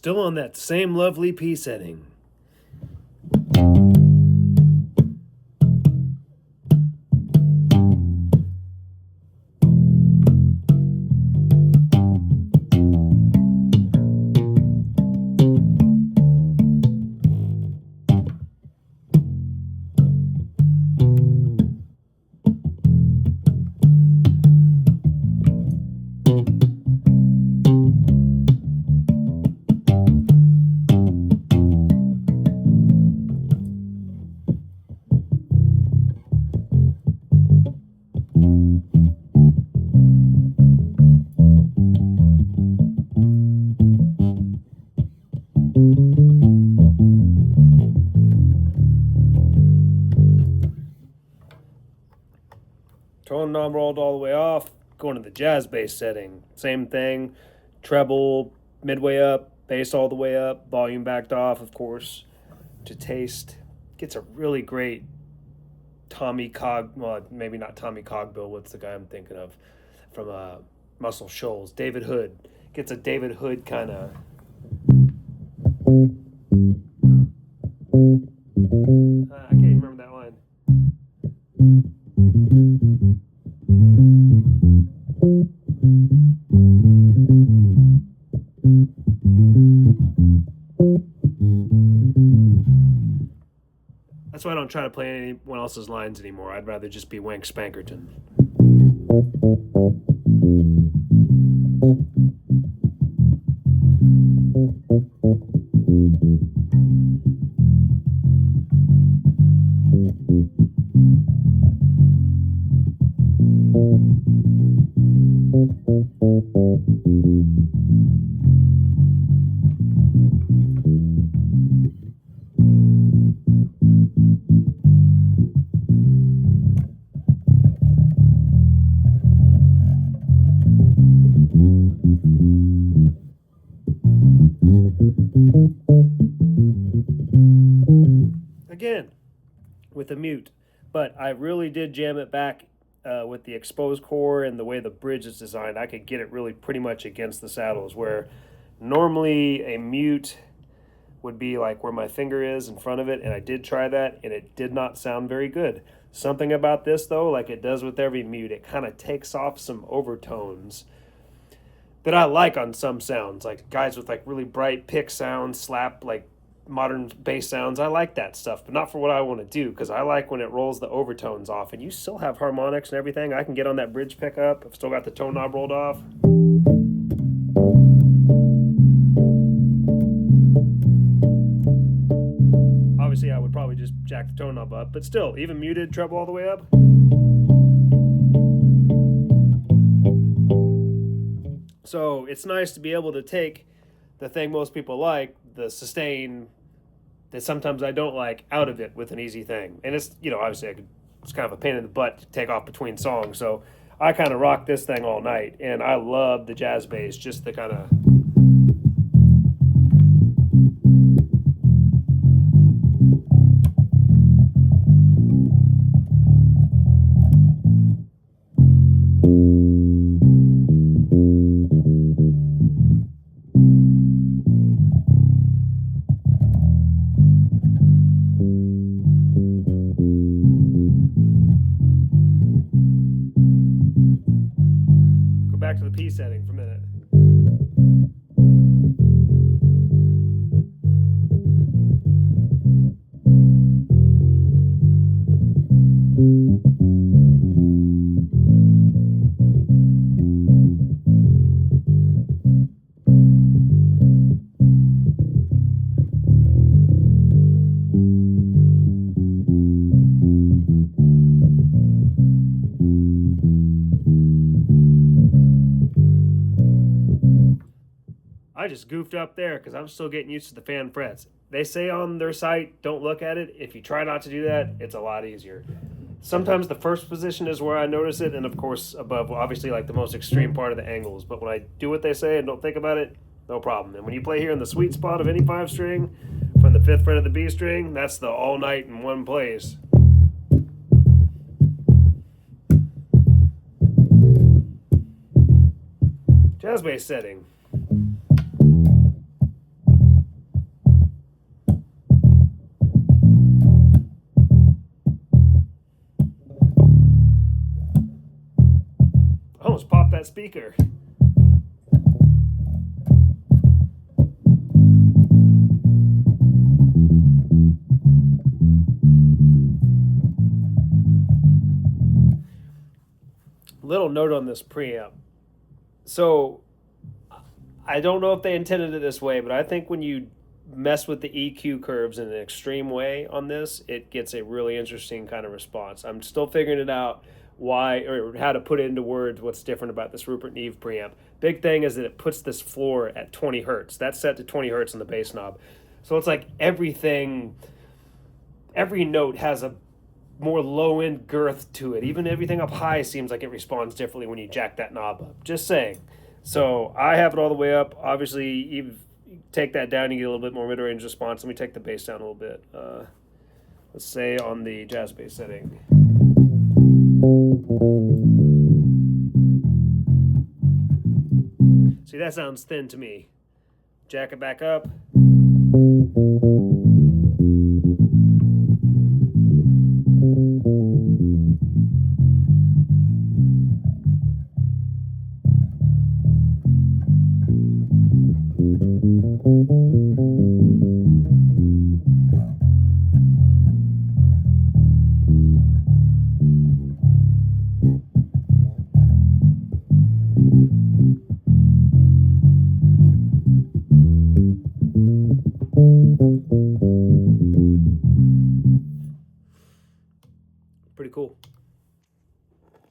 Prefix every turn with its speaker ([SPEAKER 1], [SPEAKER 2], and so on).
[SPEAKER 1] Still on that same lovely P setting. Tone knob rolled all the way off, going to the jazz bass setting. Same thing, treble midway up, bass all the way up, volume backed off, of course, to taste. Gets a really great Tommy Cog, well, maybe not Tommy Cogbill, what's the guy I'm thinking of from Muscle Shoals? David Hood. Gets a David Hood kind of. I can't even remember that line. That's why I don't try to play anyone else's lines anymore. I'd rather just be Wank Spankerton. Again, with a mute, but I really did jam it back with the exposed core and the way the bridge is designed. I could get it really pretty much against the saddles, where normally a mute would be like where my finger is in front of it, and I did try that, and it did not sound very good. Something about this, though, like it does with every mute, it kind of takes off some overtones that I like on some sounds, like guys with like really bright pick sounds, slap, like modern bass sounds. I like that stuff, but not for what I want to do, because I like when it rolls the overtones off, and you still have harmonics and everything. I can get on that bridge pickup. I've still got the tone knob rolled off. Obviously, I would probably just jack the tone knob up, but still, even muted, treble all the way up. So it's nice to be able to take the thing most people like, the sustain that sometimes I don't like, out of it with an easy thing. And it's, obviously it's kind of a pain in the butt to take off between songs. So I kind of rock this thing all night, and I love the jazz bass, just the kind of. Back to the P setting for a minute. I just goofed up there because I'm still getting used to the fan frets. They say on their site, don't look at it. If you try not to do that, it's a lot easier. Sometimes the first position is where I notice it, and of course above, obviously like the most extreme part of the angles. But when I do what they say and don't think about it, no problem. And when you play here in the sweet spot of any 5-string, from the 5th fret of the B string, that's the all night in one place. Jazz bass setting. almost popped that speaker. Little note on this preamp. So I don't know if they intended it this way, but I think when you mess with the EQ curves in an extreme way on this, it gets a really interesting kind of response. I'm still figuring it out why, or how to put it into words, what's different about this Rupert Neve preamp. Big thing is that it puts this floor at 20 hertz. That's set to 20 hertz on the bass knob. So it's like every note has a more low-end girth to it. Even everything up high seems like it responds differently when you jack that knob up. Just saying. So I have it all the way up. Obviously, you take that down, you get a little bit more mid-range response. Let me take the bass down a little bit. Let's say on the jazz bass setting. See, that sounds thin to me. Jack it back up. Pretty cool.